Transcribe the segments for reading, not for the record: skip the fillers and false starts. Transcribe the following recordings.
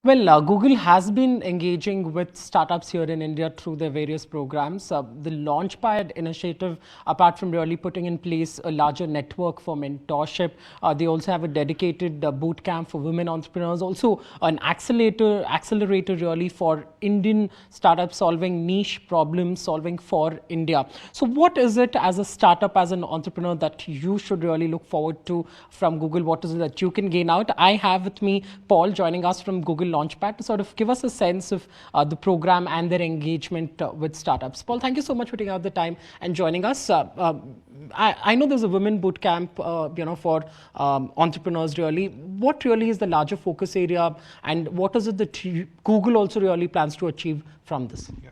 Well, Google has been engaging with startups here in India through their various programs. The Launchpad initiative, apart from really putting in place a larger network for mentorship, they also have a dedicated boot camp for women entrepreneurs. Also, an accelerator really for Indian startups solving niche problems, solving for India. So, what is it as a startup, as an entrepreneur, that you should really look forward to from Google? What is it that you can gain out? I have with me Paul joining us from Google Launchpad to sort of give us a sense of the program and their engagement with startups. Paul, thank you so much for taking out the time and joining us. I know there's a women boot camp, for entrepreneurs. Really, what really is the larger focus area, and what is it that Google also really plans to achieve from this? Yeah.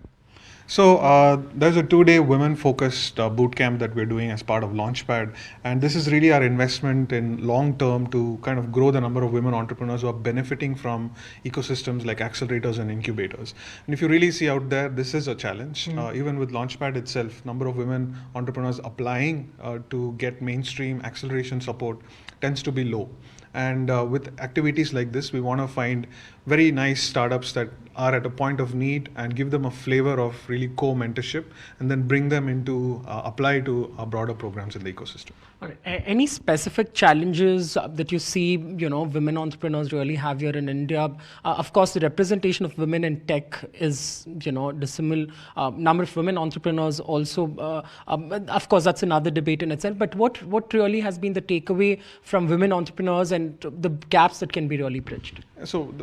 So there's a 2-day women-focused boot camp that we're doing as part of Launchpad, and this is really our investment in long term to kind of grow the number of women entrepreneurs who are benefiting from ecosystems like accelerators and incubators. And if you really see out there, this is a challenge. Even with Launchpad itself, number of women entrepreneurs applying to get mainstream acceleration support tends to be low. And with activities like this, we want to find very nice startups that are at a point of need and give them a flavor of really co-mentorship, and then bring them into apply to broader programs in the ecosystem. All right. Any specific challenges that you see, women entrepreneurs really have here in India? Of course, the representation of women in tech is, dissimilar. Number of women entrepreneurs also, of course, that's another debate in itself. But what really has been the takeaway from women entrepreneurs and the gaps that can be really bridged? So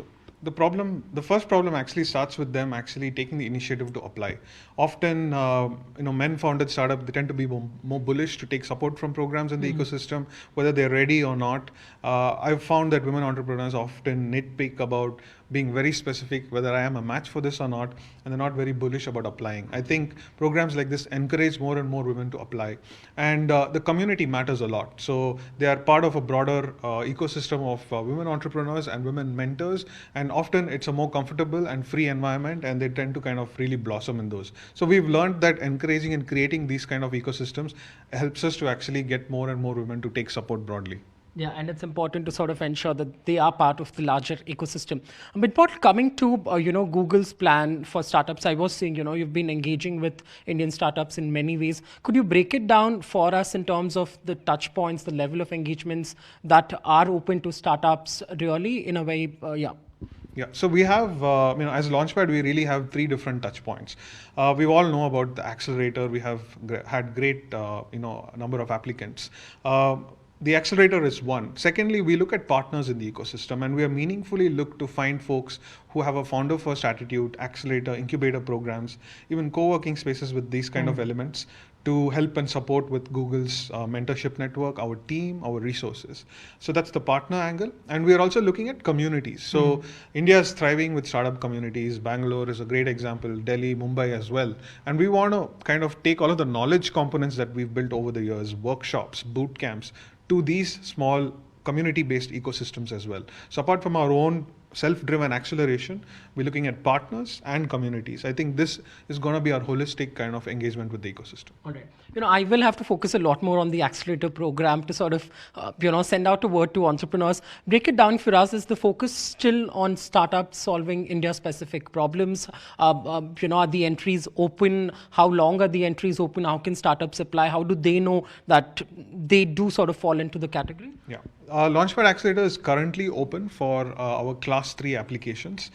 the first problem actually starts with them actually taking the initiative to apply. Often, men-founded startups, they tend to be more bullish to take support from programs in the ecosystem, whether they're ready or not. I've found that women entrepreneurs often nitpick about being very specific whether I am a match for this or not, and they're not very bullish about applying. I think programs like this encourage more and more women to apply, and the community matters a lot. So they are part of a broader ecosystem of women entrepreneurs and women mentors, and often it's a more comfortable and free environment, and they tend to kind of really blossom in those. So we've learned that encouraging and creating these kind of ecosystems helps us to actually get more and more women to take support broadly. Yeah, and it's important to sort of ensure that they are part of the larger ecosystem. But Paul, coming to Google's plan for startups, I was saying you've been engaging with Indian startups in many ways. Could you break it down for us in terms of the touch points, the level of engagements that are open to startups, really in a way? Yeah, so we have, as Launchpad, we really have 3 different touch points. We all know about the accelerator. We have had great, number of applicants. The accelerator is one. Secondly, we look at partners in the ecosystem, and we are meaningfully look to find folks who have a founder first attitude, accelerator, incubator programs, even co-working spaces with these kind of elements to help and support with Google's mentorship network, our team, our resources. So that's the partner angle. And we are also looking at communities. So India is thriving with startup communities. Bangalore is a great example, Delhi, Mumbai as well. And we want to kind of take all of the knowledge components that we've built over the years, workshops, boot camps, to these small community-based ecosystems as well. So apart from our own self-driven acceleration, we're looking at partners and communities. I think this is going to be our holistic kind of engagement with the ecosystem. All right. I will have to focus a lot more on the accelerator program to sort of, send out a word to entrepreneurs. Break it down for us. Is the focus still on startups solving India-specific problems? Are the entries open? How long are the entries open? How can startups apply? How do they know that they do sort of fall into the category? Yeah. Launchpad Accelerator is currently open for our Class 3 applications.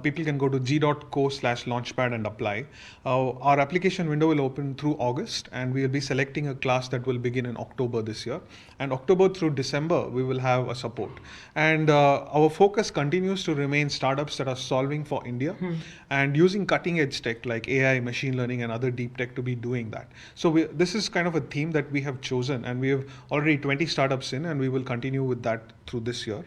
People can go to g.co/launchpad and apply. Our application window will open through August, and we will be selecting a class that will begin in October this year. And October through December, we will have a support. And our focus continues to remain startups that are solving for India and using cutting edge tech like AI, machine learning, and other deep tech to be doing that. So this is kind of a theme that we have chosen, and we have already 20 startups in, and we will continue with that through this year.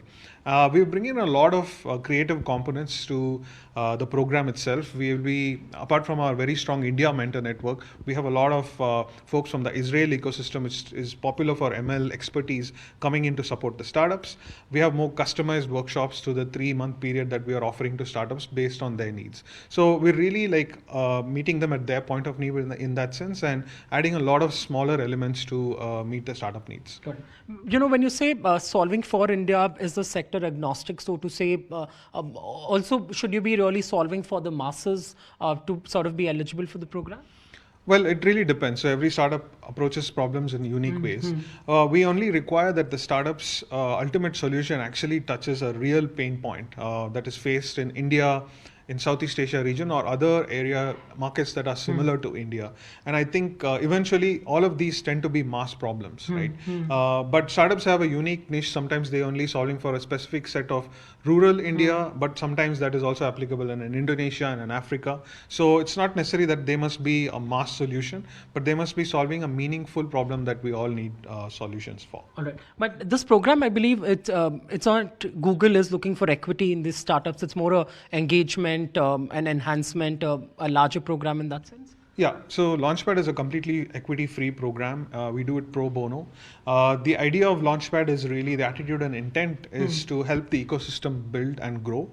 We bring in a lot of creative components to the program itself. We will be, apart from our very strong India mentor network, we have a lot of folks from the Israel ecosystem, which is popular for ML expertise, coming in to support the startups. We have more customized workshops to the 3-month period that we are offering to startups based on their needs. So we're really meeting them at their point of need in that sense, and adding a lot of smaller elements to meet the startup needs. Got it. When you say solving for India, is the sector sector agnostic, so to say? Also, should you be really solving for the masses to sort of be eligible for the program? Well, it really depends. So every startup approaches problems in unique ways. We only require that the startup's ultimate solution actually touches a real pain point that is faced in India, in Southeast Asia region, or other area markets that are similar to India. And I think eventually all of these tend to be mass problems, right? But startups have a unique niche. Sometimes they're only solving for a specific set of rural India, but sometimes that is also applicable in Indonesia and in Africa. So it's not necessary that they must be a mass solution, but they must be solving a meaningful problem that we all need solutions for. All right. But this program, I believe, it's not Google is looking for equity in these startups. It's more a engagement, an enhancement, a larger program in that sense. Yeah, so Launchpad is a completely equity-free program. We do it pro bono. The idea of Launchpad is really the attitude and intent is to help the ecosystem build and grow.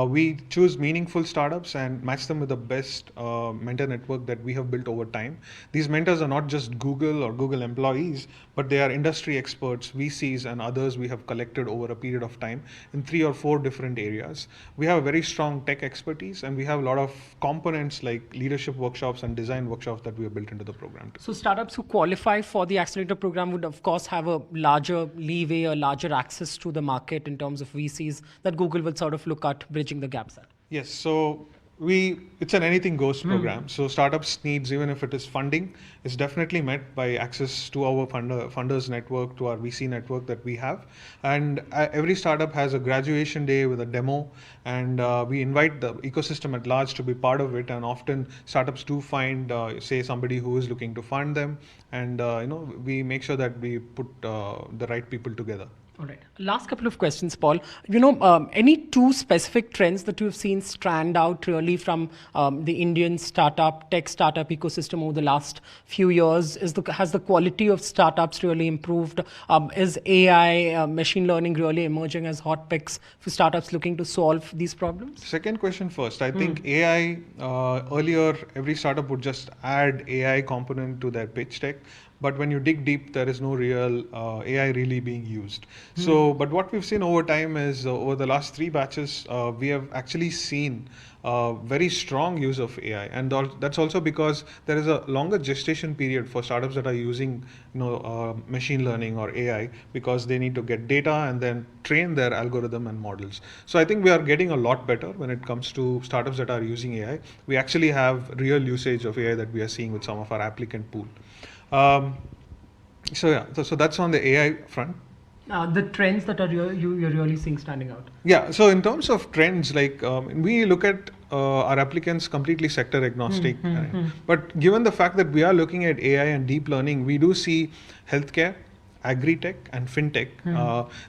We choose meaningful startups and match them with the best mentor network that we have built over time. These mentors are not just Google or Google employees, but they are industry experts, VCs, and others we have collected over a period of time in 3 or 4 different areas. We have a very strong tech expertise, and we have a lot of components like leadership workshops and design workshops that we have built into the program too. So startups who qualify for the accelerator program would, of course, have a larger leeway, a larger access to the market in terms of VCs that Google will sort of look at bridging the gaps at. Yes, so it's an anything goes program. So startups needs, even if it is funding, is definitely met by access to our funders network, to our VC network that we have. And every startup has a graduation day with a demo, and we invite the ecosystem at large to be part of it. And often startups do find, say, somebody who is looking to fund them, and we make sure that we put the right people together. All right. Last couple of questions, Paul. Any 2 specific trends that you've seen stand out really from the Indian tech startup ecosystem over the last few years? Has the quality of startups really improved? Is AI, machine learning really emerging as hot picks for startups looking to solve these problems? Second question first. I think AI, earlier, every startup would just add AI component to their pitch deck. But when you dig deep, there is no real AI really being used. So, but what we've seen over time is over the last 3 batches, we have actually seen very strong use of AI, and that's also because there is a longer gestation period for startups that are using, machine learning or AI, because they need to get data and then train their algorithm and models. So I think we are getting a lot better when it comes to startups that are using AI. We actually have real usage of AI that we are seeing with some of our applicant pool. So that's on the AI front. The trends that you're really seeing standing out. Yeah, so in terms of trends, like we look at our applicants completely sector agnostic. But given the fact that we are looking at AI and deep learning, we do see healthcare, agri-tech, and fintech.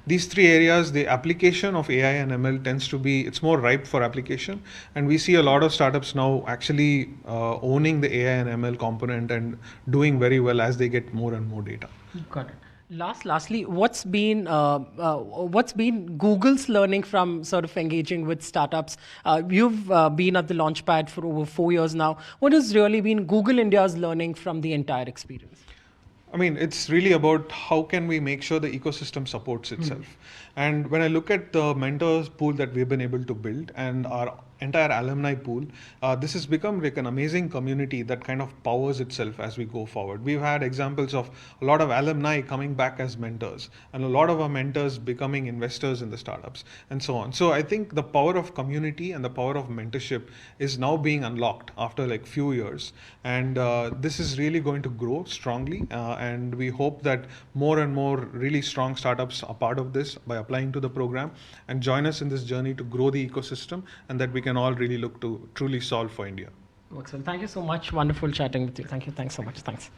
These 3 areas, the application of AI and ML tends to be, it's more ripe for application. And we see a lot of startups now actually owning the AI and ML component and doing very well as they get more and more data. Got it. Lastly, what's been Google's learning from sort of engaging with startups? You've been at the Launchpad for over 4 years now. What has really been Google India's learning from the entire experience? I mean, it's really about how can we make sure the ecosystem supports itself. And when I look at the mentors pool that we've been able to build and our entire alumni pool, this has become like an amazing community that kind of powers itself as we go forward. We've had examples of a lot of alumni coming back as mentors, and a lot of our mentors becoming investors in the startups, and so on. So I think the power of community and the power of mentorship is now being unlocked after like few years, and this is really going to grow strongly, and we hope that more and more really strong startups are part of this by applying to the program and join us in this journey to grow the ecosystem, and that we can all really look to truly solve for India. Excellent. Thank you so much. Wonderful chatting with you. Thank you. Thanks so much. Thanks.